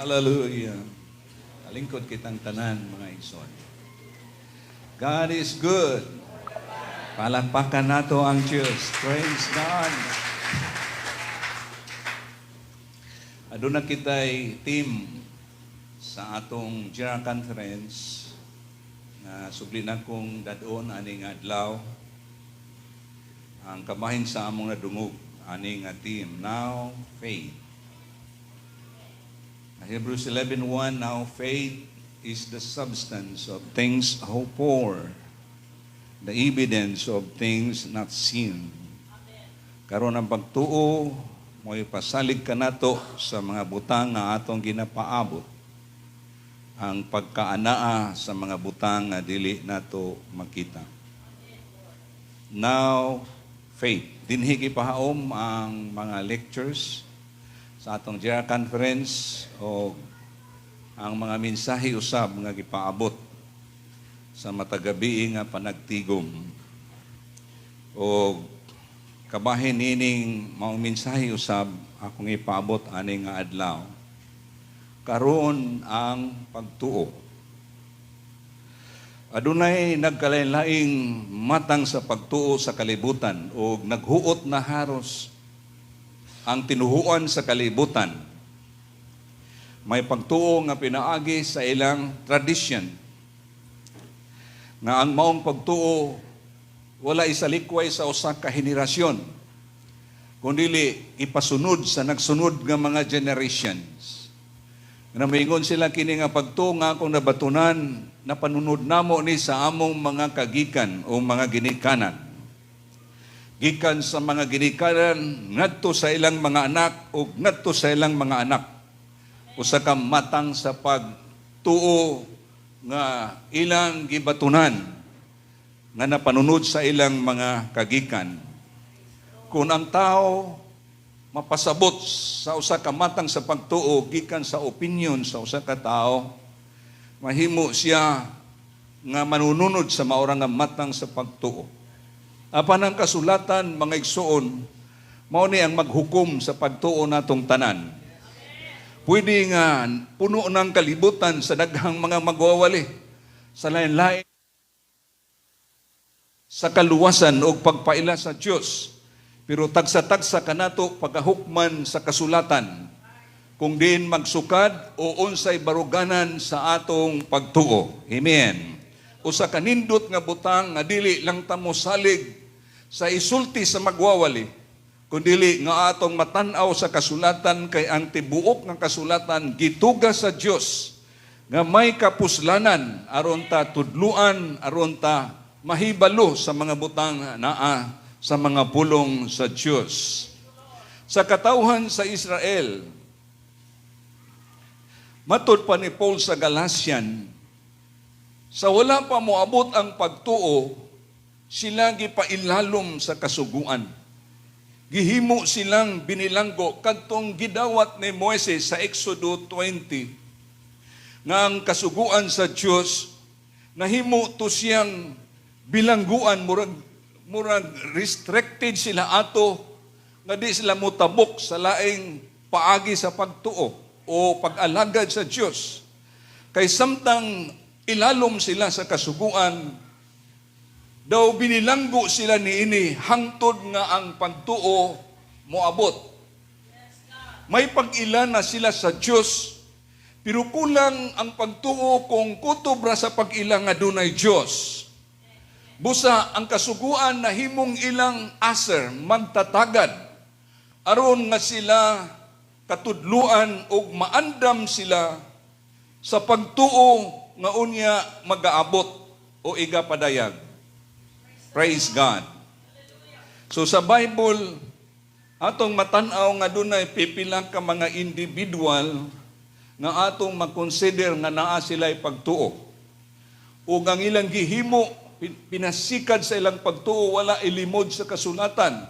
Hallelujah. Kalingkod kitang tanan, mga igsoon. God is good. Palakpakan nato ang Diyos. Praise God. Aduna kita'y team sa atong General Conference na subli na kong dadon aning adlaw. Ang kamahin sa among nadungog aning team. Now, faith. Hebrews 11:1, now faith is the substance of things hoped for, the evidence of things not seen. Karon ang pagtuo, mo'y pasalig ka nato sa mga butang nga atong ginapaabot. Ang pagkaanaa sa mga butang nga dili nato makita. Now, faith. Dinhi gipahaom ang mga lectures sa atong General Conference o ang mga mensahe usab nga gipaabot sa matagabi nga panagtigom o kabahin nining mga mensahe usab akong ipaabot ani nga adlaw karon ang pagtuo. Adunay nagkalain-laing matang sa pagtuo sa kalibutan o naghuot na haros ang tinuhuan sa kalibutan. May pagtuo nga pinaagi sa ilang tradisyon. Nga ang maong pagtuo wala isalikway sa usa ka henerasyon, kundili ipasunod sa nagsunod nga mga generations. Na maingon sila kini nga pagtuo nga akong nabatunan na panunod namo ni sa among mga kagikan o mga ginikanan. Gikan sa mga ginikanan ngadto sa ilang mga anak o ngadto sa ilang mga anak. Usa ka matang sa pagtuo nga ilang gibatunan nga napanunod sa ilang mga kagikan. Kung ang tao mapasabot sa usa ka matang sa pagtuo gikan sa opinion sa usa ka tao, mahimo siya nga manununod sa maura nga matang sa pagtuo. Apan ang kasulatan, mga igsoon, mao ni ang maghukom sa pagtuo natong tanan. Pwede nga puno ng kalibutan sa daghang mga magwawali, sa lain-lain, sa kaluwasan o pagpaila sa Diyos. Pero tagsa-tagsa kanato pagahukman sa kasulatan, kung din magsukad o unsay baruganan sa atong pagtuo. Amen. Usa ka nindot nga butang nga dili lang tamo salig sa isulti sa magwawali, kundili nga atong matanaw sa kasulatan kay ang tibuok nga kasulatan gituga sa Dios nga may kapuslanan aron ta tudluan, aron ta mahibalo sa mga butang naa sa mga pulong sa Dios. Sa katawhan sa Israel, matud pa ni Paul sa Galatian, sa wala pa moabot ang pagtuo, sila gipailalom sa kasuguan. Gihimo silang binilanggo kadtong gidawat ni Moises sa Exodo 20 nga ang kasuguan sa Dios nahimo to siyang bilangguan murag restricted sila ato nga di sila motabok sa laing paagi sa pagtuo o pag-alagad sa Dios. Kay samtang ilalom sila sa kasuguan, daw binilanggo sila niini hangtod nga ang pagtuo moabot. May pag-ila na sila sa Dios, pero kulang ang pagtuo kung kutob ra sa pag-ila nga dunay Dios. Busa ang kasuguan na himong ilang aser magtatagad aron nga sila katudluan o maandam sila sa pagtuo nga unya magaabot o igapadayag. Praise God. So sa Bible, atong matanaw nga dunay pipila ka mga individual nga atong makonsider nga naa sila'y pagtuo. O ang ilang gihimo, pinasikad sa ilang pagtuo, wala ilimod sa kasulatan.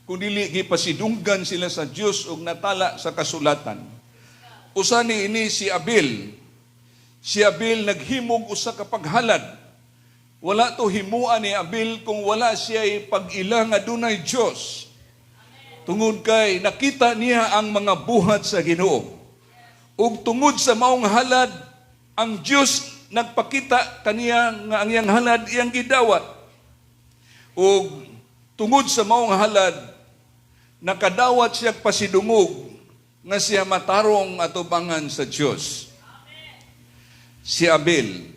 Kundi gipasidunggan sila sa Dios ug natala sa kasulatan. Usa ni ini si Abel. Si Abel naghimog usa ka paghalad. Wala to himuan ni Abel kung wala siya'y pag-ila nga dunay Diyos. Tungod kay nakita niya ang mga buhat sa Ginoo. ug tungod sa maong halad ang Dios nagpakita kaniya nga ang iyang halad iyang gidawat. Ug tungod sa maong halad nakadawat siya pasidungog nga siya matarong atubangan sa Dios. Si Abel.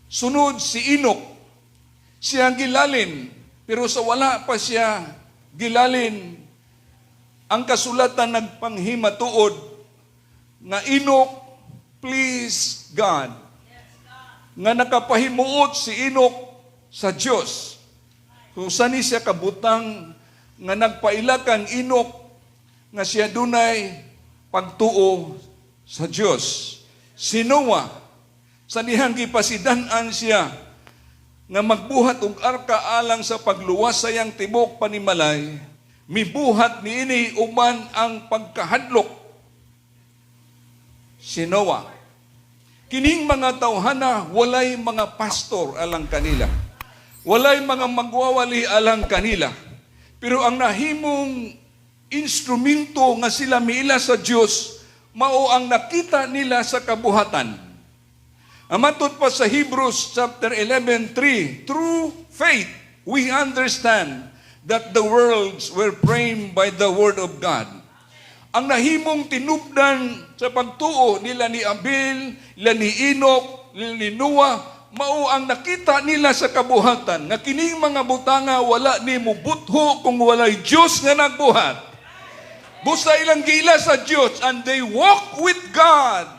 Sunod si Enoch. Siya gilalin, pero sa wala pa siya gilalin, ang kasulatan nagpanghimatuod nga Enoch please God. Nga nakapahimuot si Enoch sa Dios. Kung sani siya kabutang nga nagpaila kang Enoch nga siya dunay pagtuo sa Dios. Si Noah, sa dihang gipasidan-an siya nga magbuhat og arka alang sa pagluwas sa iyang tibok panimalay, mibuhat niini uman ang pagkahadlok. Si Noah. Kining mga tawhana walay mga pastor alang kanila. Walay mga magwawali alang kanila. Pero ang nahimong instrumento nga sila miila sa Dios mao ang nakita nila sa kabuhatan. Amatot pa sa Hebrews chapter 11:3, through faith we understand that the worlds were framed by the word of God. Ang nahimong tinubdan sa pagtuo nila ni Abel, nila ni Enoch, nila ni Noah, mao ang nakita nila sa kabuhatan nga kining mga butanga wala ni mubutho kung walay Dios nga nagbuhat. Busa ilang gila sa Dios and they walk with God.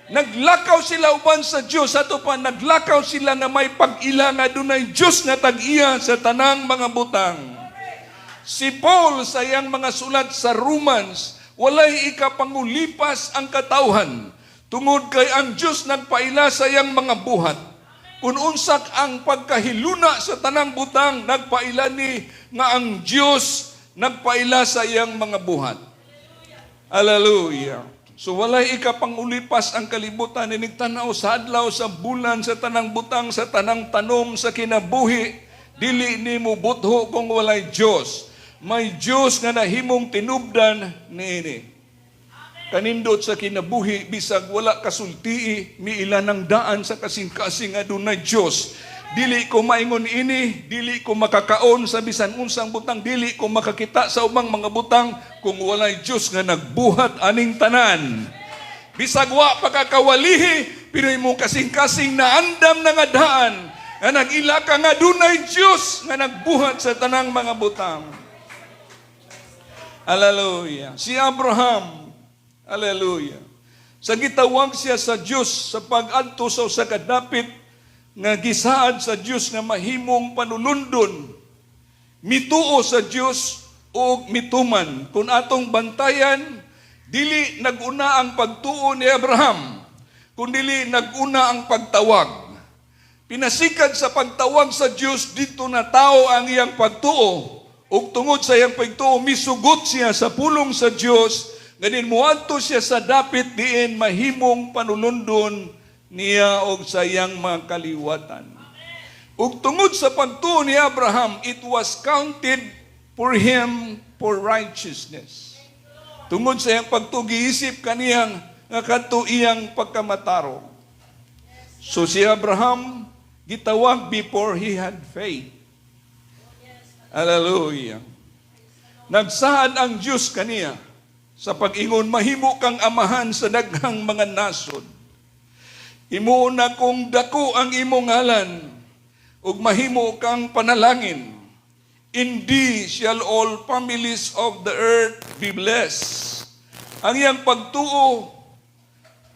Naglakaw sila uban sa Dios, ato pa naglakaw sila na may pag-ila nga dunay Dios nga tag-iya sa tanang mga butang. Si Paul sa iyang mga sulat sa Romans, walay ikapangulipas ang katawhan tungod kay ang Dios nagpaila sa iyang mga buhat. Kung unsak ang pagkahiluna sa tanang butang, nagpaila ni nga ang Dios nagpaila sa iyang mga buhat. Hallelujah. So walay ikapangulipas ang kalibutan, inigtanaw sa adlaw, sa bulan, sa tanang butang, sa tanang tanom, sa kinabuhi, dili ni mo butho kung walay Dios. May Dios nga nahimong tinubdan niini. Kanindot sa kinabuhi, bisag wala kasultii, miila ng daan sa kasing-kasing adunay Dios. Dili ko maingon ini, dili ko makakaon sa bisan unsang butang, dili ko makakita sa ubang mga butang kung walay Dios nga nagbuhat aning tanan. Bisag wa pagkakawalihi, pero imong kasing-kasing naandam na nga daan, nga nag-ila ka nga dunay Dios nga nagbuhat sa tanang mga butang. Hallelujah. Si Abraham, hallelujah. Sa gitawag siya sa Dios sa pag-adto sa kadapit nga gisaad sa Dios nga mahimong panulundon, mituo sa Dios o mituman. Kung atong bantayan, dili naguna ang pagtuo ni Abraham, kundi naguna ang pagtawag. Pinasikad sa pagtawag sa Dios, dito na tao ang iyang pagtuo. Ug tungod sa iyang pagtuo, misugot siya sa pulong sa Dios, ganin muadto siya sa dapit diin mahimong panulundon niya og sa iyang mga kaliwatan. Ug tungod sa pagtuo ni Abraham, it was counted for him for righteousness. Tungod sa iyang pagtuo, giisip kaniyang nga kadto iyang pagkamataro. So si Abraham gitawag before he had faith. Hallelujah. Nagsaad ang Diyos kaniya sa pag-ingon, mahimo kang amahan sa daghang mga nasod. Imo na kung dako ang imong ngalan, ug mahimo kang panalangin. In thee shall all families of the earth be blessed. Ang iyang pagtuo,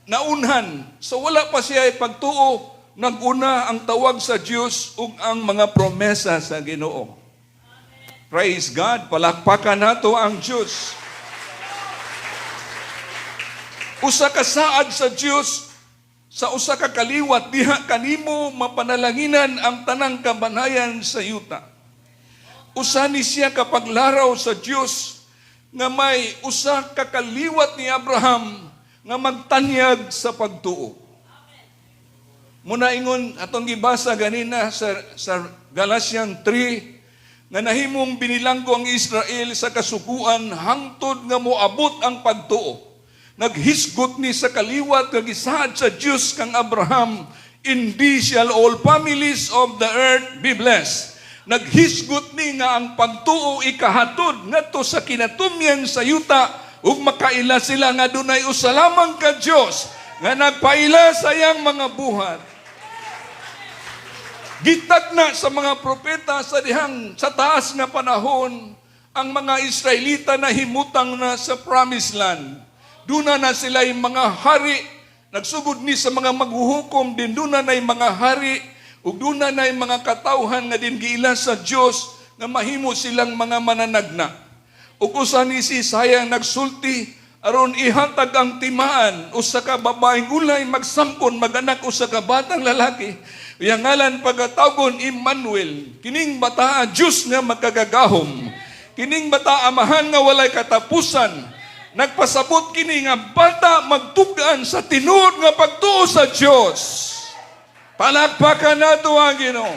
naunhan. So wala pa siya ay pagtuo, naguna ang tawag sa Diyos ug ang mga promesa sa Ginoo. Praise God, palakpakan nato ang Diyos. Usa ka saad sa Diyos, sa usa ka kaliwat, diha kanimo mapanalanginan ang tanang kabanayan sa yuta. Usa ni siya kapaglaraw sa Diyos, nga may usa ka kaliwat ni Abraham, nga magtanyag sa pagtuo. Muna ingon, atong gibasa ganina sa Galatians 3, nga nahimong binilanggo ang Israel sa kasuguan hangtod nga moabot ang pagtuo. Naghisgot ni sa kaliwat kag gisaad sa Dios kang Abraham, "Indeed shall all families of the earth be blessed." Naghisgot ni nga ang pagtuo ikahatod ngadto sa kinatumyan sa yuta ug makaila sila nga dunay usa lamang ka Dios nga nagpaila sa iyang mga buhat. Gitagna sa mga propeta sa dihang sa taas nga panahon, ang mga Israelita na himutang na sa Promised Land. Duna na sila yung mga hari, nagsugod ni sa mga maghuhukom, din duna na yung mga hari, ug duna na yung mga katawhan nga din giila sa Dios nga mahimo silang mga mananagna. Ug usa ni si Isaiah nagsulti aron ihatag ang timaan usa ka babaeng ulay magsampon maganak usa ka batang lalaki. Yang ngalan pagkatawgon Emmanuel, kining bata Diyos nga magkagagahom, kining bata amahan nga walay katapusan, nagpasabot kini nga bata magtugan sa tinuod nga pagtuo sa Diyos. Palakpakan nato ang Ginoo.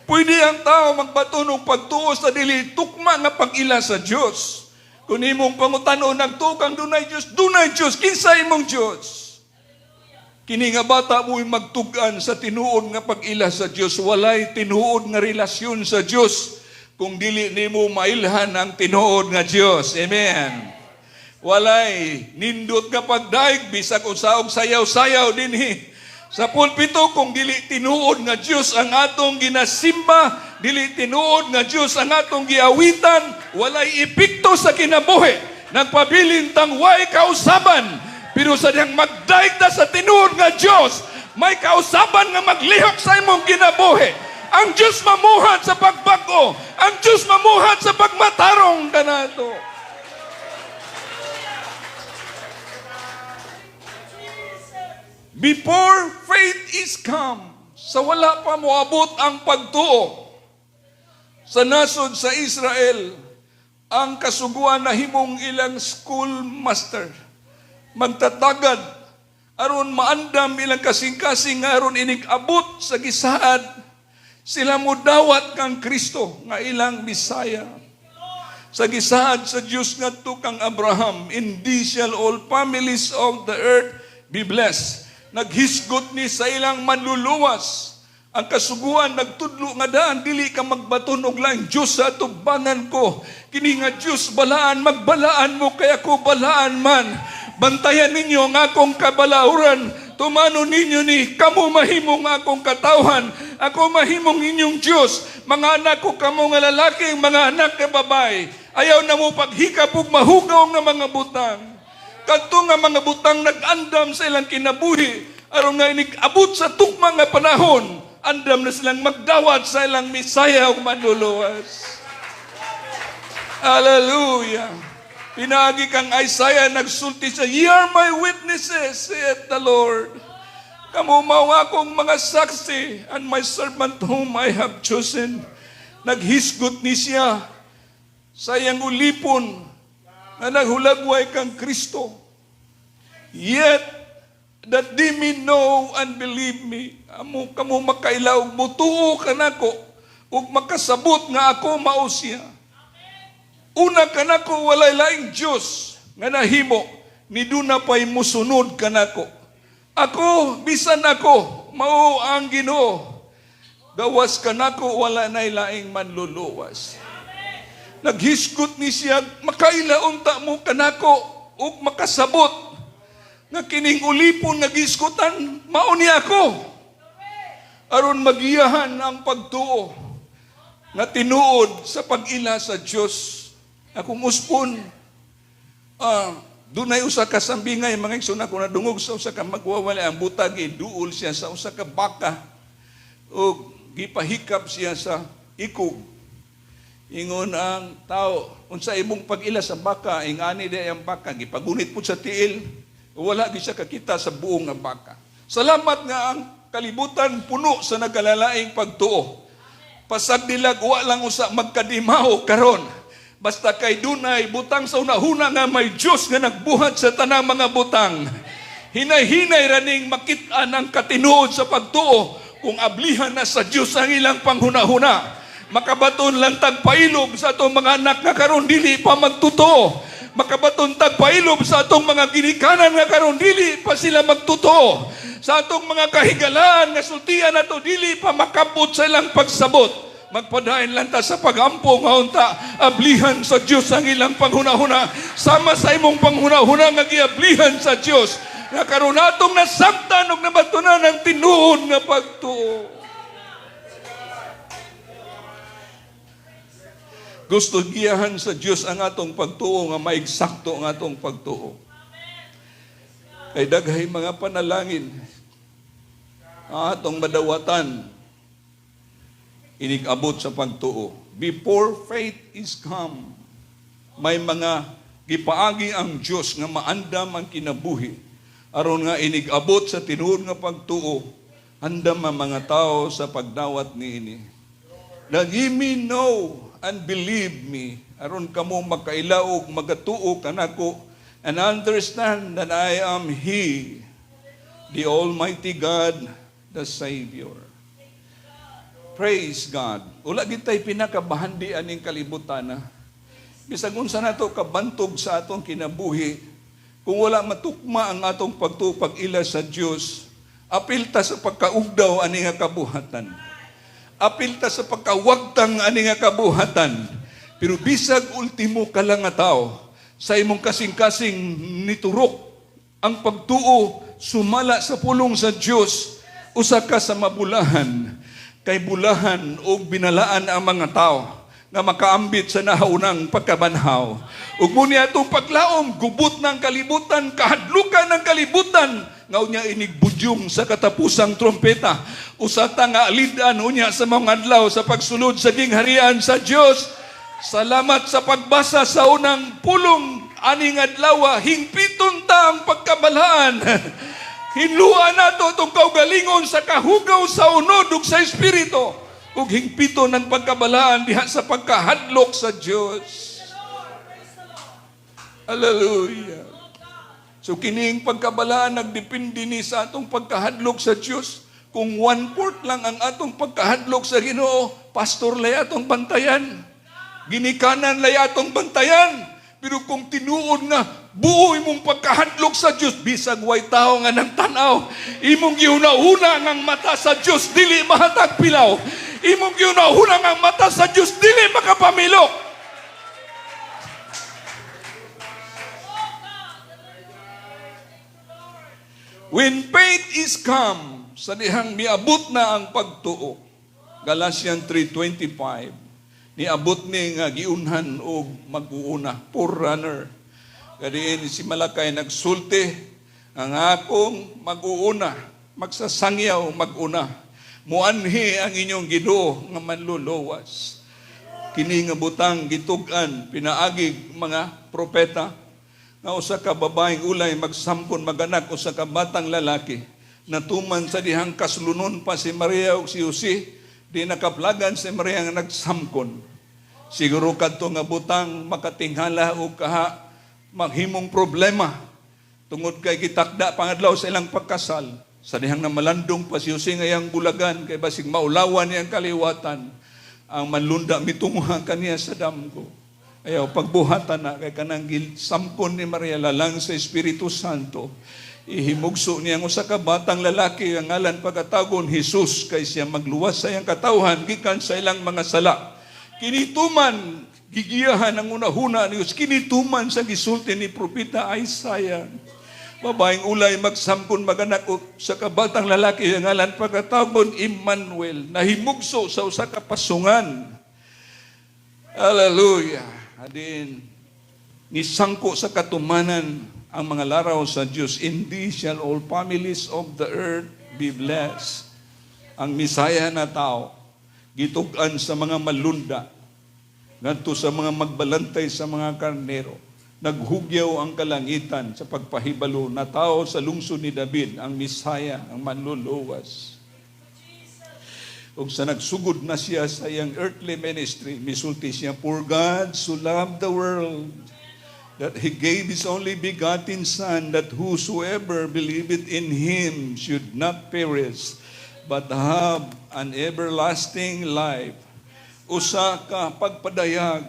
Pwede ang tao magbatunong pagtuo sa dili tukma nga pag-ila sa Diyos. Kung imong pangutanon nagtukang dunay Diyos, kinsa imong Diyos? Kini nga bata mo'y magtugan sa tinuod nga pag-ila sa Diyos. Walay tinuod nga relasyon sa Diyos kung dili nimo mailhan ang tinuod nga Diyos. Amen. Walay nindot nga pagdaig bisag usaog sayaw-sayaw dinhi sa pulpito kung dili tinuod nga Diyos ang atong ginasimba, dili tinuod nga Diyos ang atong giawitan, walay epekto sa kinabuhi. Nagpabilin tang way kausaban. Pero sa diyang magdaig na sa tinuod nga Diyos, may kausaban nga maglihok sa imong kinabuhi. Ang Diyos mamuhat sa pagbago. Ang Diyos mamuhat sa pagmatarong kanato. Before faith is come, sa wala pa moabot ang pagtuo sa nasod sa Israel, ang kasuguan na himong ilang schoolmaster. Magtatagad aron maandam ilang kasing-kasing aron inig-abot sa gisaad sila mo dawat kang Kristo nga ilang Bisaya. Sa gisaad sa Dios ngadto kang Abraham, "Indeed shall all families of the earth be blessed." Naghisgot ni sa ilang manluluwas. Ang kasuguan nagtudlo nga daan dili ka magbaton og laing Dios sa atubangan ko. Kini nga Dios balaan magbalaan mo kay ako balaan man. Bantayan ninyo ang akong kabalauran. Tumano ninyo ni kamo mahimong akong katawhan. Ako mahimong inyong Diyos. Mga anak ko kamo nga lalaki, mga anak nga babae. Ayaw na mo paghikap ug mahugaw nga mga butang. Kadto nga mga butang nag-andam sa ilang kinabuhi. Aron nga inig-abot sa tukma nga panahon, andam na silang magdawat sa ilang Misaya ug manluluwas. Hallelujah. Pinagi kang Isaiah nagsulti sa, "Ye are my witnesses, saith the Lord." Kamu mao akong mga saksi, and my servant whom I have chosen. Naghisgot ni siya sa iyang ulipon na naghulagway kang Kristo. Yet, that they may know and believe me. Kamu makailaw, mutuo ka nako, ug makasabot nga ako mao siya. Una kanako walay laing Dios nga nahimo ni duna pay musunod kanako. Ako bisan ako mao ang Ginoo. Gawas kanako wala nay laing manluluwas. Naghisgot ni siya, "Makailaon ta mo kanako ug makasabot nga kining ulipon nga gisgutan mao ni ako." Aron magiyahan ang pagtuo nga tinuod sa pag-ila sa Dios. Akong uspon, dunay usa ka sambingay, mga igsoon ako nadungog sa usa ka magwawali ang butag, iduol siya sa usa ka baka o gipahikap siya sa ikog. Ingon ang tao, unsa imong pag-ila sa baka, ingani di ang baka, gipagunit po sa tiil, wala di siya kakita sa buong nga baka. Salamat nga ang kalibutan puno sa nagalalaing pagtuo. Pasag dilag, wa lang usa magkadimaho karon. Basta kay dunay butang sa unahuna nga may Diyos nga nagbuhat sa tanang mga butang. Hinay-hinay raning makit-an ang katinuod sa pagtuo kung ablihan na sa Diyos ang ilang panghuna-huna. Makabaton lang tagpailob sa atong mga anak nga karon dili pa magtuto. Makabaton tagpailob sa atong mga ginikanan nga karon dili pa sila magtuto. Sa atong mga kahigalaan nga sultian nato dili pa makabot sa ilang pagsabot. Magpadayon lang ta sa pagampo nga unta ablihan sa Dios ang ilang panghunahuna sama sa imong panghunahuna nga giablihan sa Dios. Nga karon atong nasabtan ug nabatunan ang tinuod nga pagtuo. Gusto giyahan sa Dios ang atong pagtuo nga maigsakto ang atong pagtuo. Kay daghay mga panalangin ang atong madawatan inig-abot sa pagtuo. Before faith is come, may mga gipaagi ang Dios nga maandam ang kinabuhi aron nga inig-abot sa tinuod nga pagtuo, andam ang mga tao sa pagdawat niini. Nagimi know and believe me, aron kamo magkailaog, magatuo kanako, and understand that I am He, the Almighty God, the Savior. Praise God. Ula gitay pinakabahandi aning kalibutan na. Bisag unsa nato kabantog sa atong kinabuhi, kung wala matukma ang atong pagtuo pag-ila sa Dios, apilta sa pagkaugdaw ani nga kabuhatan. Apilta sa pagkawagtang ani nga kabuhatan. Pero bisag ultimo ka lang nga tao, sa imong kasing-kasing niturok ang pagtuo sumala sa pulong sa Dios, usa ka sa mabulahan, kay bulahan o binalaan ang mga tao nga makaambit sa nahaunang pagkabanhaw. Ug muni atong paglaom, gubot ng kalibutan, kahadlukan ng kalibutan, nga unya inigbudyong sa katapusang trompeta. Usata nga alidan unya sa mga adlaw sa pagsulod sa gingharian sa Dios. Salamat sa pagbasa sa unang pulong aning adlaw, hingpiton ta ang pagkabalaan. Hinluan nato itong kaugalingon sa kahugaw sa unod ug sa espiritu. Ug hingpito ng pagkabalaan diha sa pagkahadlok sa Dios. Hallelujah. So kining pagkabalaan nagdepende ni sa atong pagkahadlok sa Dios. Kung 1/4 lang ang atong pagkahadlok sa Ginoo, pastor lay atong bantayan. Ginikanan lay atong bantayan. Pero kung tinuod nga buo imong pagkahadlok sa Dios, bisag way tao nga nang tanaw, imong giuna-una nga mata sa Dios dili mahatag pilaw. Imong giuna-una nga mata sa Dios dili makapamilok. When faith is come, sa dihang miabot na ang pagtuo. Galatians 3:25. Niabot ni nga giunhan o mag-uuna, forerunner. Kadiin si Malakay nagsulti, ang akong mag-uuna, magsasangyaw mag-una. Muanhi ang inyong Ginoo nga manluluwas. Kini nga butang gitugan, pinaagig mga propeta, nga usa ka babaeng ulay magsampon maganak usa ka batang lalaki. Natuman sa dihang kaslunon pa si Maria ug si Jose, di nakaplagan si Maria nga nagsamkon. Siguro kadto nga butang makatinghala og kaha maghimong problema tungod kay gitakda pangadlaw sa ilang pagkasal. Sa dihang namalandong pa si Jose ngayang bulagan kay basig maulawan niyang kaliwatan, ang manlunda mitunguha kaniya sa damgo. Ayaw pagbuhatan na kay kanang samkon ni Maria lalang sa Espiritu Santo. Ihimugso niya ang usa ka batang lalaki ang ngalan pagkatagon Jesus kay siya magluwas sa iyang katawhan gikan sa ilang mga sala. Kinituman gigiyahan ang unahuna ni Dios, kinituman sa gisulti ni propeta Isaiah. Babaeng ulay magsampon maganak sa kabatang lalaki ang ngalan pagkatagon Emmanuel, nahimugso sa usa ka pasungan. Hallelujah. Adin nisangko sa katumanan ang mga laraw sa Diyos. In thee shall all families of the earth be blessed. Ang Misaya na tao, gitugan sa mga malunda, ngadto sa mga magbalantay sa mga karnero, naghugyaw ang kalangitan sa pagpahibalo na tao sa lungsod ni David, ang Misaya, ang manluluwas. Ug sa nagsugod na siya sa iyang earthly ministry, misulti siya, for God so loved the world, that He gave His only begotten Son, that whosoever believeth in Him should not perish, but have an everlasting life. usa ka pagpadayag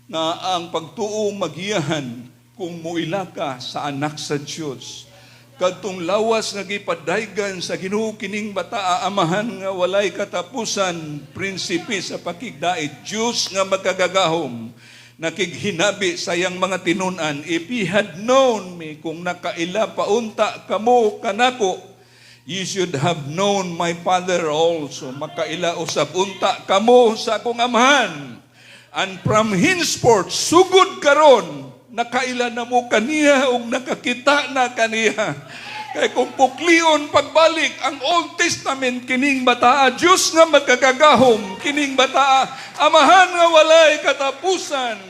nga ang pagtuo magiyahan kung muila ka sa anak sa Dios. Kadtong lawas nga gipadaygan sa Ginoo kining bata amahan nga walay katapusan, prinsipe sa pakigdait, Diyos nga magkagagahom, nakighinabi sayang mga tinun-an, if ye had known me, kung nakaila paunta kamo kanako, ye should have known my Father also. Makaila usab unta kamo sa akong amahan. And from henceforth, sugod karon, nakaila na mo kaniya o nakakita na kaniya. Kaya kung puklion pagbalik ang Old Testament, kining bataa, Diyos nga magkakagahom, kining bataa, amahan nga walay katapusan.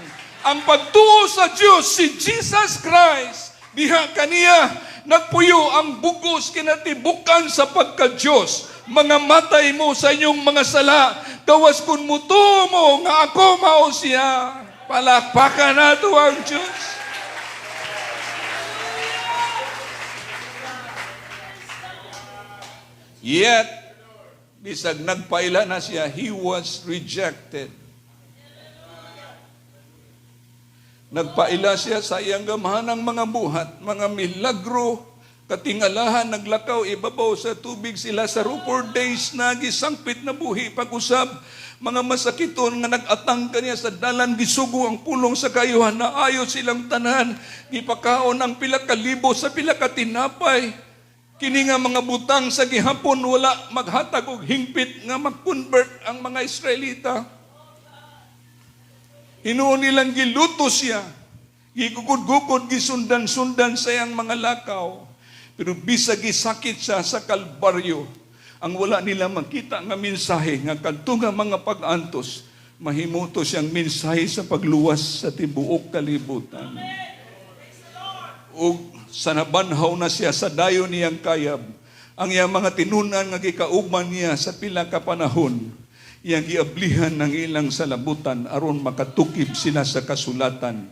Ang pagtuo sa Diyos, si Jesus Christ, diha kaniya, nagpuyo ang bugos kinatibukan sa pagka-Diyos. Mga matay mo sa inyong mga sala, gawas kun mutuo mo nga ako mao siya. Palakpakan nato ang Diyos. Yet, bisag nagpaila na siya, he was rejected. Nagpaila siya sa iyang gamahan ng mga buhat, mga milagro, katingalahan, naglakaw, ibabaw sa tubig sila sa 4 days na gisangpit na buhi, pag-usab, mga masakiton nga nag-atang kaniya sa dalan, gisugo ang pulong sa kayuhan, na ayo silang tanan, gipakaon ang pila ka libo sa pila ka tinapay. Kini nga mga butang sa gihapon, wala maghatag og hingpit nga mag-convert ang mga Israelita. Hinuon nilang giluto siya, gigugod-gugod, gisundan-sundan sa iyang mga lakaw. Pero bisag gisakit siya sa Kalbaryo, ang wala nila makita nga mensahe nga kadto nga mga pag-antos, mahimuto siyang mensahe sa pagluwas sa tibuok kalibutan. O sa nabanhaw na siya sa dayon niyang kayab, ang iyang mga tinunan nga gikaugman niya sa pila ka panahon, iyang giablihan ng ilang salabutan aron makatukib sila sa kasulatan.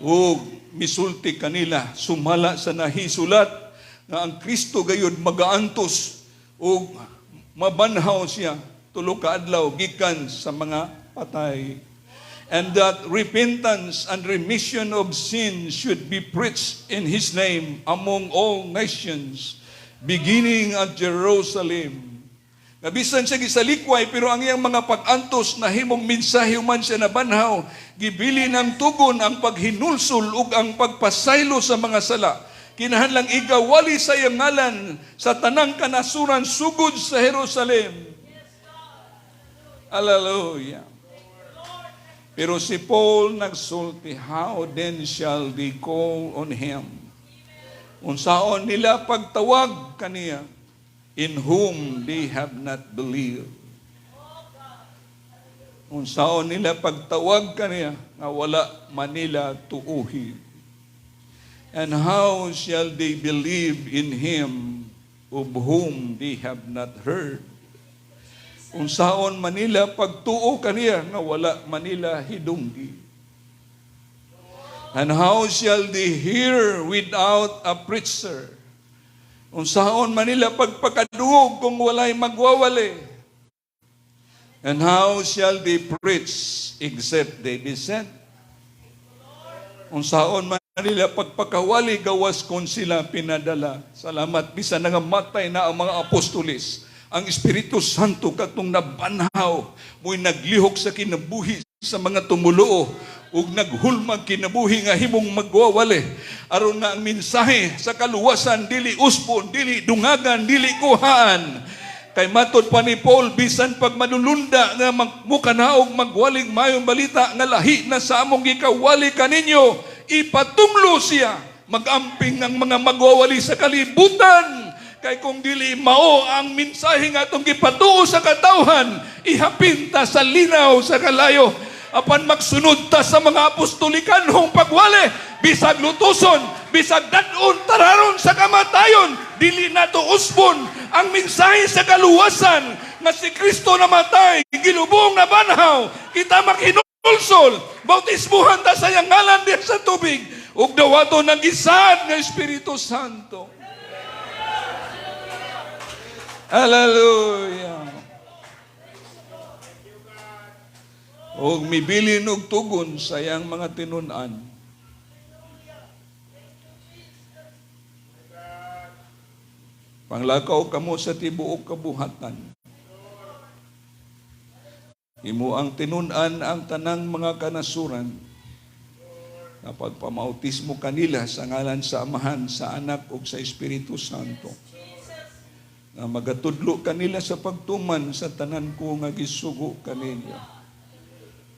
O misulti kanila, sumala sa nahisulat nga ang Kristo gayud magaantos o mabanhaw siya tulo ka adlaw gikan sa mga patay. And that repentance and remission of sin should be preached in His name among all nations, beginning at Jerusalem. Nabisan siya gisalikway, pero ang iyang mga pag-antos na himong mensahe man siya nabanhaw, gibili ng tugon ang paghinulsol ug ang pagpasaylo sa mga sala. Kinahanglang igawali sa iyang ngalan sa tanang kanasuran sugod sa Jerusalem. Hallelujah. Pero si Paul nagsulti, how then shall they call on him? Unsaon nila pagtawag kaniya, in whom they have not believed. Unsaon nila pagtawag kaniya, nga wala manila tuuhi. And how shall they believe in him of whom they have not heard? Unsaon manila pagtuo kaniya nga wala manila hidunggi. And how shall they hear without a preacher? Unsaon manila pagpakadungog kung walay magwawali? And how shall they preach except they be sent? Unsaon manila pagpakawali gawas kung sila pinadala? Salamat, bisan nga matay na ang mga apostolis. Ang Espiritu Santo katong nabanhaw, mo'y naglihok sa kinabuhi sa mga tumuluo, ug naghulmag kinabuhi nga himong magwawali. Aron nga ang mensahe sa kaluwasan, dili usbon, dili dungagan, dili kuhaan. Kay matod pa ni Paul, bisan pag manulunda nga mukanaog magwaling mayong balita nga lahi na sa among gikawali kaninyo, ipatunglo siya, magamping ang mga magwawali sa kalibutan. Kay kung dili mao ang mensahe nga itong gipatuo sa katawhan, ihapinta sa linaw sa kalayo. Apan magsunod ta sa mga apostolikanhong pagwali, bisag lutuson, bisag dadon, tararon sa kamatayon, dili nato usbon ang mensahe sa kaluwasan nga si Kristo namatay, gilubong na banhaw, kita maghinulsol, bautismuhan ta sa iyang ngalan diha sa tubig, ug dawato ng gisad nga Espiritu Santo. Hallelujah. O mibilin og tugon sa iyang mga tinun-an. Panglakaw kamo sa tibuok kabuhatan. Imo ang tinun-an ang tanang mga kanasuran na pagpamautismo kanila sa ngalan sa Amahan, sa Anak ug sa Espiritu Santo. Na magatudlo kanila sa pagtuman sa tanan ko nga gisugo kaninyo.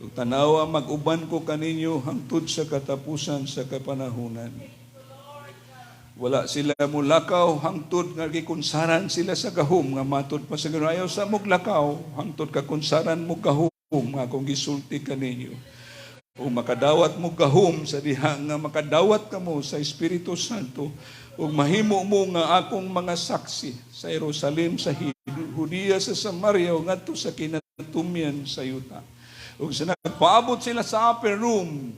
Ug tanawa mag-uban ko kaninyo hangtod sa katapusan sa kapanahunan. Wala sila mulakaw hangtod nga gikunsaran sila sa gahom nga matud pa sa Ginoo. Ayaw sa muglakaw hangtod kakunsaran mo gahom nga kung gisulti kaninyo. O makadawat mo gahom sa diha nga makadawat kamo sa Espiritu Santo ug mahimo mo nga akong mga saksi sa Jerusalem, sa Judea, sa Samaria ug ngadto sa kinatumyan sa yuta. Ug sa nagpaabot sila sa upper room,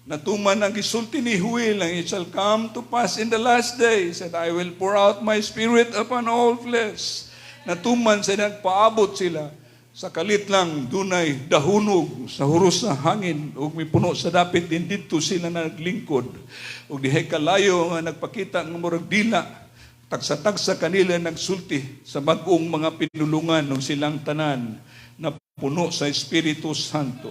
natuman ang gisulti ni Joel, and it shall come to pass in the last days that I will pour out my spirit upon all flesh. Natuman sa nagpaabot sila, sa kalit lang dunay dahunog sa huros sa hangin ug mipuno sa dapit din dito sila naglingkod. Ug dihay kalayo nga nagpakita nga murag dila, tagsa-tagsa kanila nagsulti sa bag-ong mga pinulungan ng silang tanan na puno sa Espiritu Santo.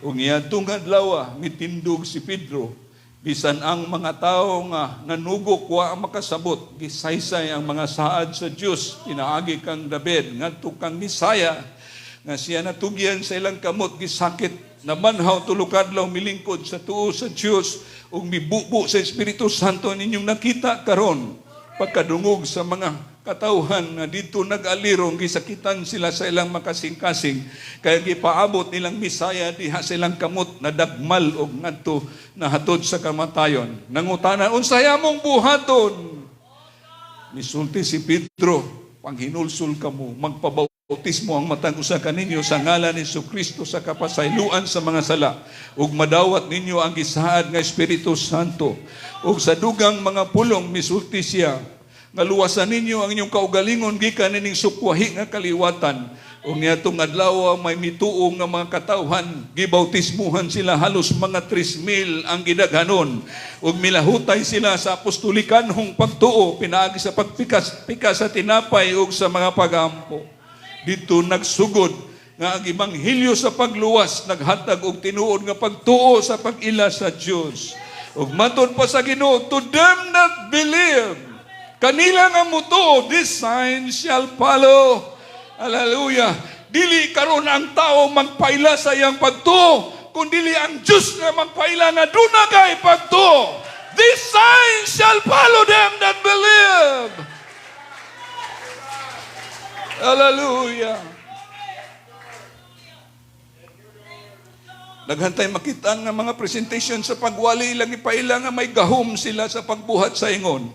Ug niadtong adlaw mitindog si Pedro, bisan ang mga tao nga nanugok wa makasabot, gisaysay ang mga saad sa Dios, pinaagi kang David ngadto kang Misaya nga siya natugyan sa ilang kamot gisakit, namanhaw tulukadlaw milingkod sa tuo sa Dios ug mibubo sa Espiritu Santo ninyong nakita karon pagkadungog sa mga katauhan nga dito nag-alirong gisakitan sila sa ilang makasing-kasing kaya gipaabot nilang Misaya diha sa ilang kamot na dagmal og ngadto nahatod sa kamatayon. Nangutana, unsay among buhaton? Misulti si Pedro, panghinulsol kamo, magpabautismo ang matang usa kaninyo sa ngalan ni Jesucristo sa kapasayloan sa mga sala ug madawat ninyo ang gisaad nga Espiritu Santo. Ug sa dugang mga pulong misulti siya nga luwasan ninyo ang inyong kaugalingon gikan nining sukwahi nga kaliwatan. Ug niadtong adlaw may mituo nga mga katawhan gibautismuhan sila, halos mga 3,000 ang gidaghanon. Ug milahutay sila sa apostolikanhong pagtuo pinaagi sa pagpikas sa tinapay ug sa mga pagampo. Dito nagsugod nga ang ebanghelyo sa pagluwas naghatag og tinuod nga pagtuo sa pag-ila sa Dios. Ug matud pa sa Ginoo, to them that believe, kanila nga muto, this sign shall follow. Hallelujah. Dili karon ang tao magpaila sa iyang pagtuo, kundi ang Dios nga magpaila nga duna kay pagtuo. This sign shall follow them that believe. Hallelujah. Naghantay makita nga mga presentation sa pagwali lang ipaila nga may gahom sila sa pagbuhat sa ingon.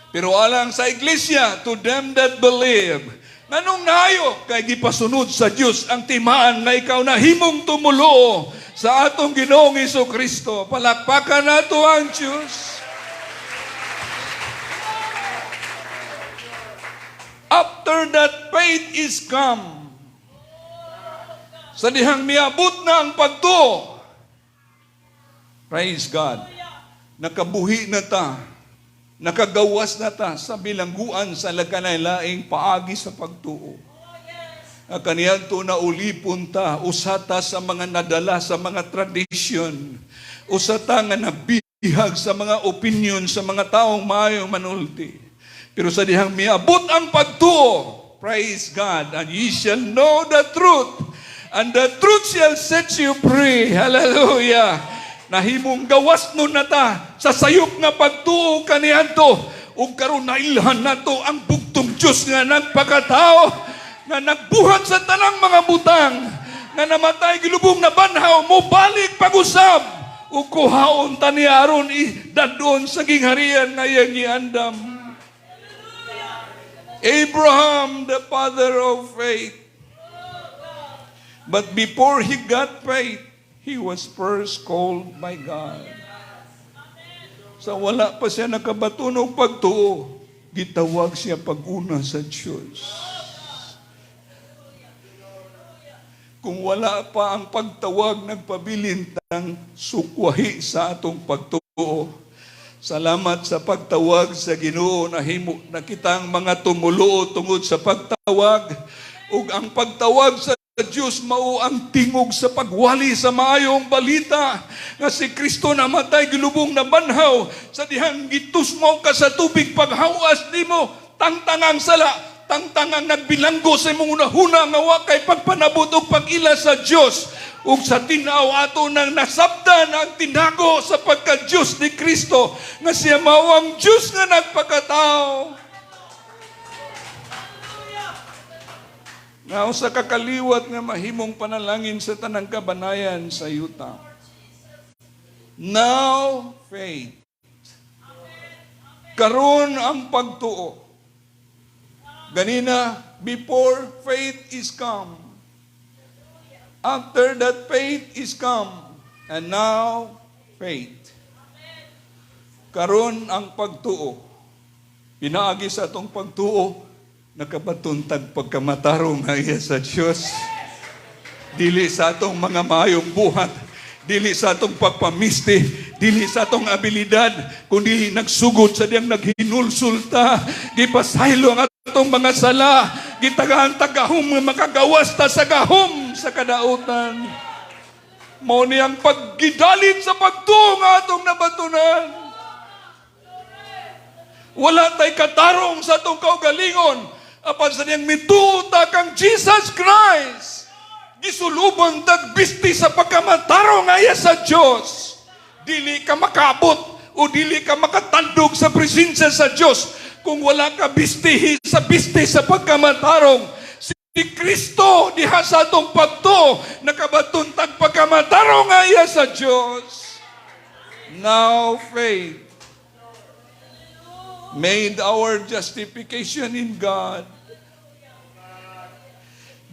Pero alang sa iglesia, to them that believe, nanong nayo kay gipasunod sa Dios ang timaan nga ikaw na himong tumulo sa atong Ginoong Jesucristo. Palakpakan nato ang Dios. After that faith is come, sa dihang miabot na ang pagtuo, praise God, nakabuhi na ta, nakagawas na ta sa bilangguan sa lakanay-laing paagi sa pagtuo. Kaniadto na ulipon ta, usata sa mga nadala sa mga tradisyon, usata nga nabihag sa mga opinion sa mga taong maayo manulti. Pero sa dihang miabot ang pagtuo, praise God, and ye shall know the truth, and the truth shall set you free. Hallelujah. Nahimong gawas nun na ta sa sayop nga pagtuo kaniadto ug karon nailhan nato ang bugtong Dios nga nagpakatao, nga nagbuhat sa tanang mga butang, nga namatay gilubong na banhaw mo balik pag-usab ug kuhaon ta niya aron idadon sa gingharian nga iyang giandam. Abraham, the father of faith. But before he got faith, he was first called by God. Sa wala pa siya nakabatunog pagtuo, gitawag siya pag-una sa Diyos. kung wala pa ang pagtawag nagpabilin tang sukwahi sa atong pagtuo. Salamat sa pagtawag sa Ginoo na himo na kitang mga tumuluo tungod sa pagtawag, ug ang pagtawag sa Diyos mao ang tingog sa pagwali sa maayong balita nga si Kristo namatay gilubong na banhaw sa dihang gitusmo ka sa tubig paghawas nimo tangtangang sala, tangtangang nagbilanggo sa imong unahuna nga wa kay pagpanabot og pag-ila sa Dios, ug sa tinaw ato nang nasabdan ang tinago sa pagka-Diyos ni Kristo nga siya mao ang Diyos nga nagpakatao. Nga sa kakaliwat nga mahimong panalangin sa tanang kabanayan sa yuta. Now faith. Karon ang pagtuo. Ganina, before faith is come. After that faith is come. And now faith. Karon ang pagtuo. Pinaagi sa atong pagtuo, nakabatuntag pagkamatarong nga iya sa Diyos. Dili sa atong mga maayong buhat, dili sa atong pagpamisti, dili sa atong abilidad, kundi nagsugod sa diyang naghinulsulta, gipasaylo ang atong mga sala, gitagaan tagahom nga makagawas ta sa gahom sa kadautan. Mao ni ang paggidalit sa pagtuo nga atong nabatunan. Wala tay katarong sa atong kaugalingon, apan sa niyang mituta kang Jesus Christ, gisuluban tagbisti sa pagkamatarong aya sa Diyos. Dili ka makabot o dili ka makatandog sa presensya sa Diyos kung wala ka bisti sa pagkamatarong. Si Kristo diha sa atong pagtuo nakabatuntag pagkamatarong aya sa Diyos. Now faith made our justification in God.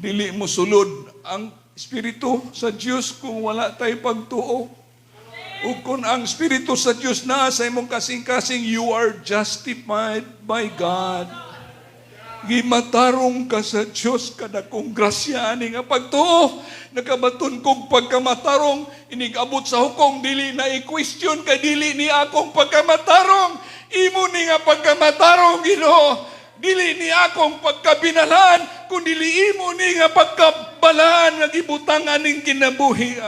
Dili mo sulod ang Espiritu sa Diyos kung wala tayo pagtuo. O kung ang Espiritu sa Diyos na sa imong kasing-kasing, you are justified by God. Gimatarong ka sa Diyos kada kong grasya ani nga pagtuo. Nakabaton kong pagkamatarong, inigabot sa hukom, dili na i-question ka, dili ni akong pagkamatarong. Imo ni nga pagkamatarong, Ginoo. Dili ni akong pagkabinalaan, kundi imo ni nga pagkabalaan nga gibutang aning kinabuhi.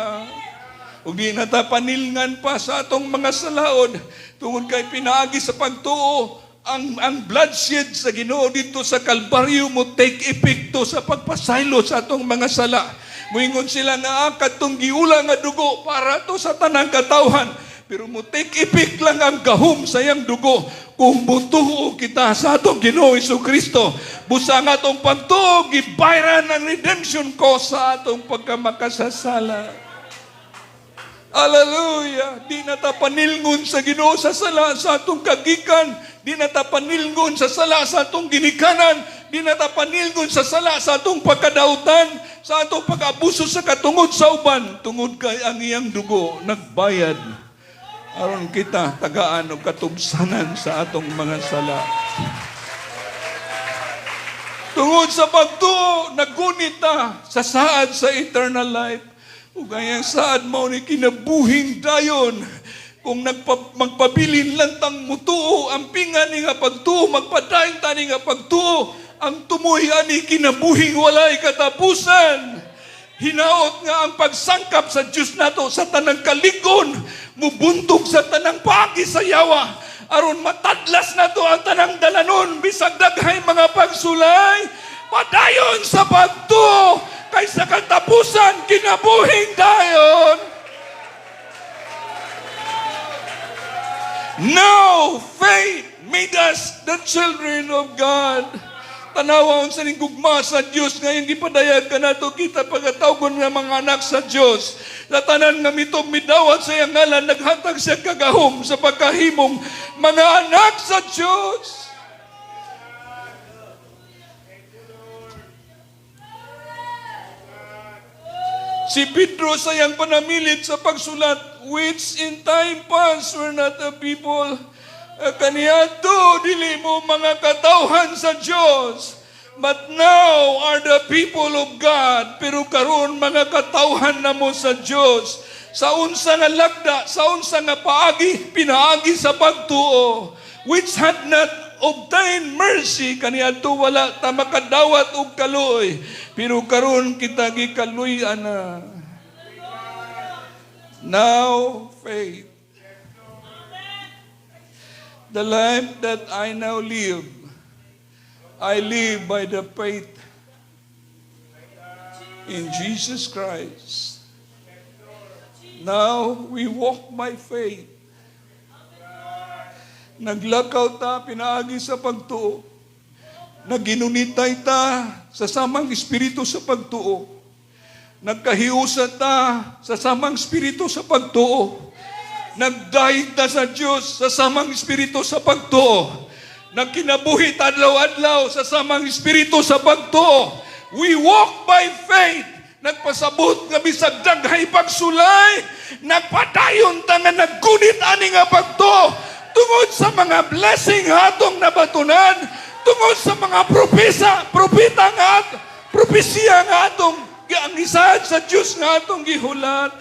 Ug di natapanilngan pa sa atong mga salaod tungod kay pinaagi sa pagtuo ang bloodshed sa Ginoo dito sa Kalbaryo mo take epekto sa pagpasaylo sa atong mga sala. Moingon sila nga kadtong giula nga dugo para to sa tanang katawhan. Pero mo take effect lang ang gahom sa iyang dugo kung butuo kita sa atong Ginoo Jesucristo. Busa nga atong pagtuo, gibayran ang redemption ko sa atong pagkamakasasala. Hallelujah! Di natapanilngon sa Ginoo sa sala sa atong kagikan. Di natapanilngon sa sala sa atong ginikanan. Di natapanilngon sa sala sa atong pagkadautan, sa atong pag-abuso sa katungod sa uban. Tungod kay ang iyang dugo nagbayad aron kita tagaan og katubsanan sa atong mga sala. Tungod sa pagtuo, nagunit ta sa saad sa eternal life. Ug ang saad mao ni kinabuhing dayon. Kung magpabilin lang tang mutuo, ang pinga ni nga pagtuo, magpadayon tani nga pagtuo, ang tumoy ani kinabuhing walay katapusan. Hinaot nga ang pagsangkap sa Diyos nato sa tanang kalikon, mubuntog sa tanang paagi sa yawa, aron matadlas nato ang tanang dalanon, bisag daghay mga pagsulay, padayon sa pagtuo, kaysa katapusan, kinabuhing dayon. Now faith made us the children of God. Tanawon sa ning gugma sa Dios nga yung gipadayag kanato kita pagkatawgon nga mga anak sa Dios. Sa tanan nga mitog midawat sa iyang ngalan naghatag siya kagahom sa pagkahimong mga anak sa Dios. Si Pedro sa iyang panamilit sa pagsulat, which in time past were not a people, kaniadto dili mo mga katawhan sa Dios, But now are the people of God, pero karon mga katawhan na mo sa Dios, sa unsa nga lagda, sa unsa nga paagi, pinaagi sa pagtuo, which had not obtained mercy, kaniadto wala ta makadawat og kaluoy, pero karon kita gikaluy ana. Now faith. The life that I now live, I live by the faith in Jesus Christ. Now we walk by faith. Naglakaw ta, pinaagi sa pagtuo. Naginunitay ta sa samang espiritu sa pagtuo. Nagkahiusa ta sa samang espiritu sa pagtuo. Nagdahig ta sa Diyos sa samang espiritu sa pagtuo. Nagkinabuhi adlaw-adlaw sa samang espiritu sa pagtuo. We walk by faith. Nagpasabot nga bisag daghay pagsulay, nagpadayon ta nga naggunit ani nga pagtuo tungod sa mga blessing atong nabatunan, tungod sa mga propeta nga propesya nga atong giangisad sa Dios nga atong gihulat.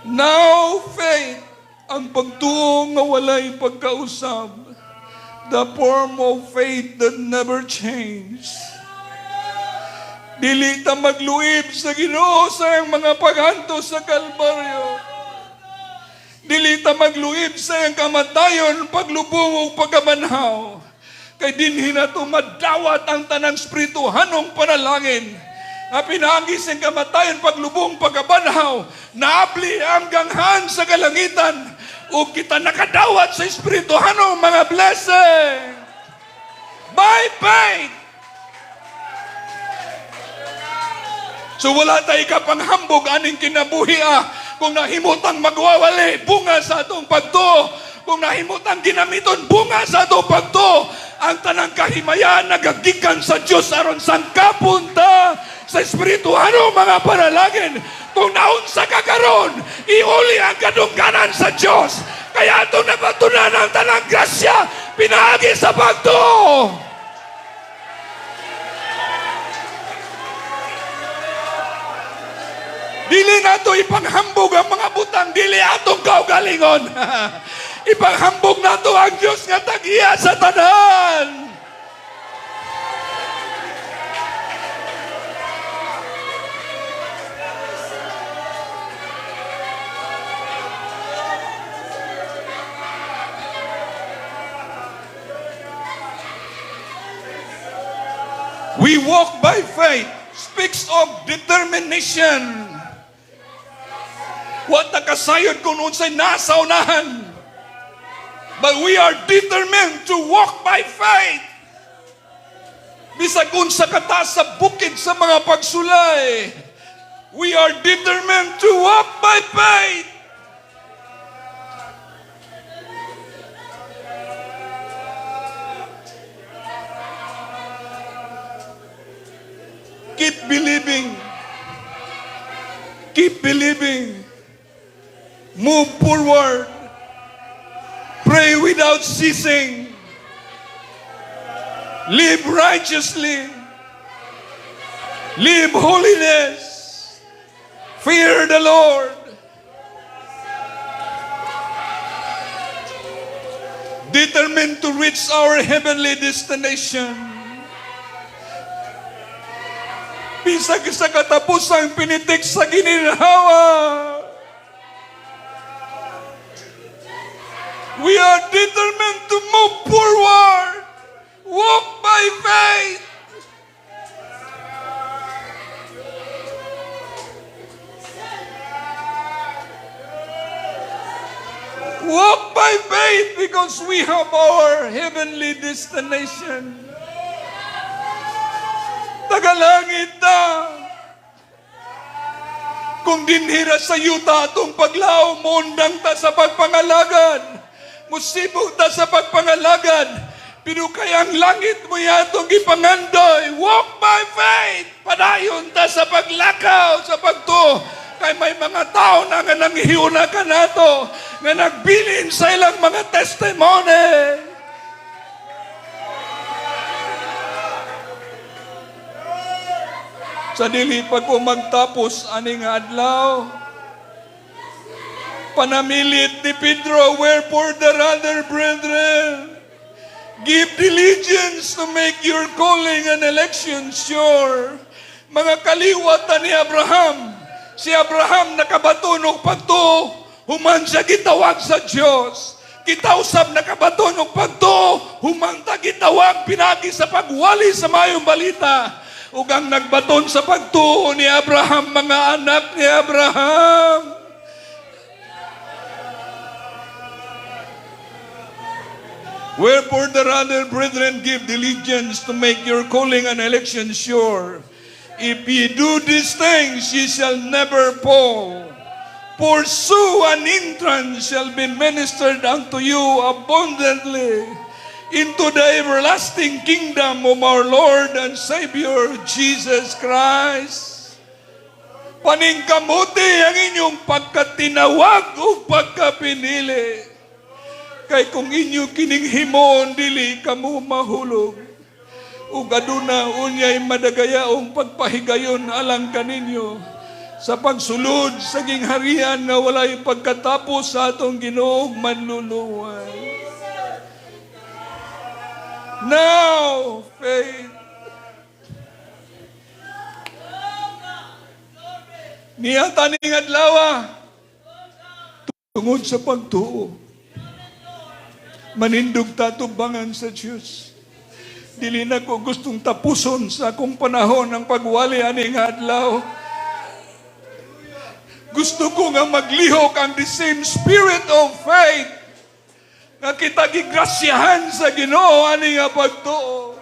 Now faith, ang pagtuo nga walay pagkausab, the form of faith that never changes. Dili ta magluib sa Ginoo sa iyang mga paghanto sa Kalbaryo. Dili ta magluib sa iyang kamatayon, paglubong o pagkabanhaw. Kay dinhi na to madawat ang tanang espirituhanong panalangin. Nga pinaagi sa iyang kamatayon, paglubong, pagkabanhaw, naabli ang ganghan sa kalangitan, o kita nakadawat sa espirituhanong mga blessing. By faith. So wala tayo kapanghambog aning kinabuhi kung nahimutang magwawali, bunga sa atong pagtuo. Kung nahimutang ginamiton, bunga sa atong pagtuo. Ang tanang kahimayan nagagikan sa Diyos aron sang kapunta sa espirituhanong mga panalangin. Kung naunsa ka karon, iuli ang kadungganan sa Diyos. Kaya itong nabatunan ang tanang grasya, pinahagi sa pagtuo. Dili na ito ipanghambog ang mga butang, dili atong kaugalingon. Ipanghambog na ito ang Diyos nga tagiya sa tanan. We walk by faith speaks of determination. What nakasayod kung unsay nasa unahan. But we are determined to walk by faith. Bisag unsa kata sa bukid sa mga pagsulay. We are determined to walk by faith. Keep believing. Keep believing. Move forward. Pray without ceasing. Live righteously. Live holiness. Fear the Lord. Determined to reach our heavenly destination. Bisag sa katapusang pinitik sa gininhawa. We are determined to move forward. Walk by faith. Walk by faith because we have our heavenly destination. Tagalangit na. Kung dinhira sa yuta atong paglaw, mundang ta sa pagpangalagad. Musibog ta sa pagpangalagad. Pero kayang langit mo yatong ipangandoy. Walk by faith. Padayon ta sa paglakaw, sa pagto. Kay may mga tao na nga nanghiuna ka nato. nga nagbilin sa ilang mga testimony. Sa dili pa ko magtapos aning adlaw, panamilit ni Pedro, wherefore the rather, brethren, give diligence to make your calling and election sure. Mga kaliwatan ni Abraham, si Abraham nakabaton og pagtuo, human siya gitawag sa Dios. Kita usab nakabaton og pagtuo, human ta gitawag pinagi sa pagwali sa mayong balita. Ug ang nagbaton sa pagtuo ni Abraham, mga anak ni Abraham. Wherefore the rather, brethren, give diligence to make your calling and election sure. If ye do these things, ye shall never fall. Pursue, and entrance shall be ministered unto you abundantly into the everlasting kingdom of our Lord and Savior, Jesus Christ. Paningkamuti ang inyong pagkatinawag o pagkapinili. Kay kung inyo kining himon, dili kamo mahulog. Ug aduna unyay madagayaong pagpahigayon alang kaninyo sa pagsulod sa gingharian nga walay pagkatapos sa atong Ginoong manluluway. Now, faith. Niya taning adlaw tungod sa pagtuo. Manindog tatubangan sa Diyos. Dili na ko gustong tapuson sa akong panahon ng pagwali aning adlaw. Gusto ko nga maglihok ang the same spirit of faith nga kita gigrasyahan sa Ginoo ani nga pagtuo.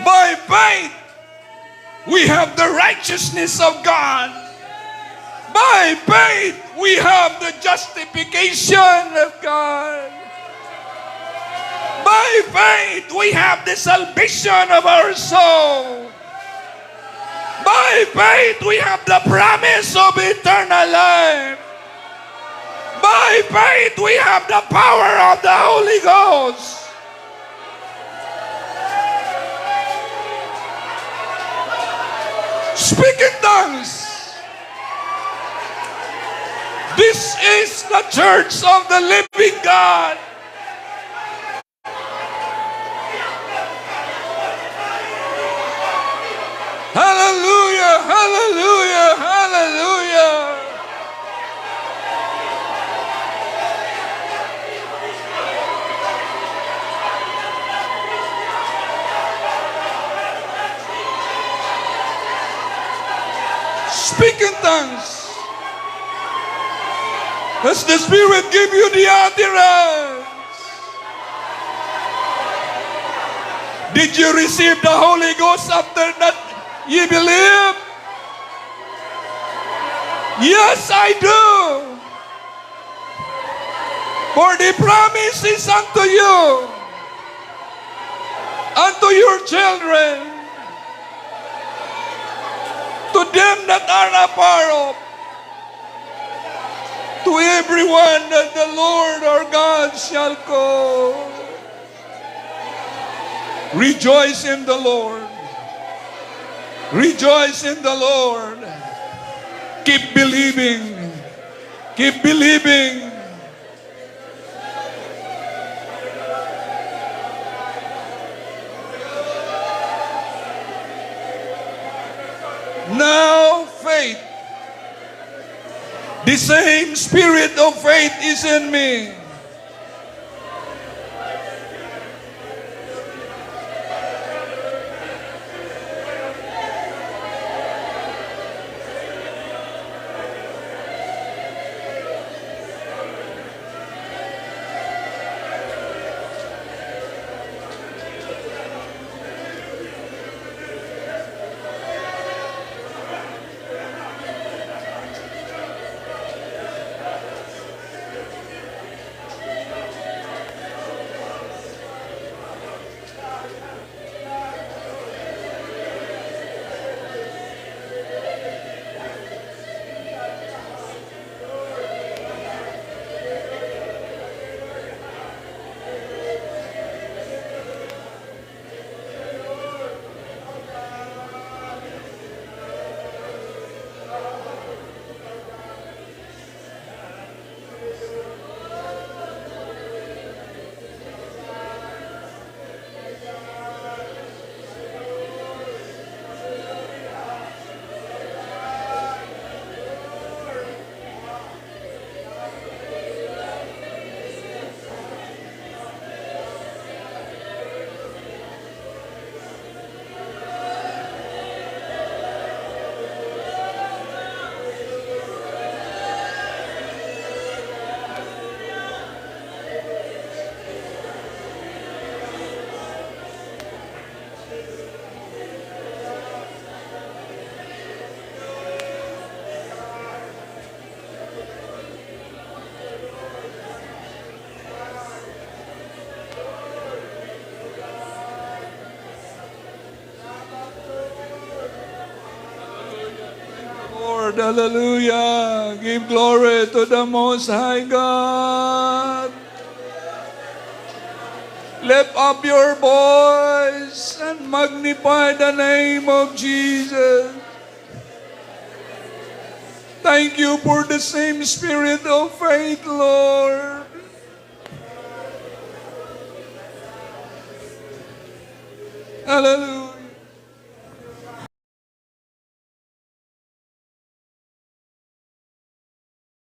By faith, we have the righteousness of God. By faith, we have the justification of God. By faith, we have the salvation of our soul. By faith, we have the promise of eternal life. By faith, we have the power of the Holy Ghost. Speak in tongues. This is the church of the living God. Hallelujah, hallelujah, hallelujah. Speak in tongues. As the Spirit give you the utterance. Did you receive the Holy Ghost after that you believe? Yes, I do. For the promise is unto you, unto your children, to them that are afar off, to everyone that the Lord our God shall call. Rejoice in the Lord. Rejoice in the Lord. Keep believing. Keep believing. Now faith. The same spirit of faith is in me. Lord. Hallelujah. Give glory to the Most High God. Lift up your voice and magnify the name of Jesus. Thank you for the same spirit of faith, Lord. Hallelujah.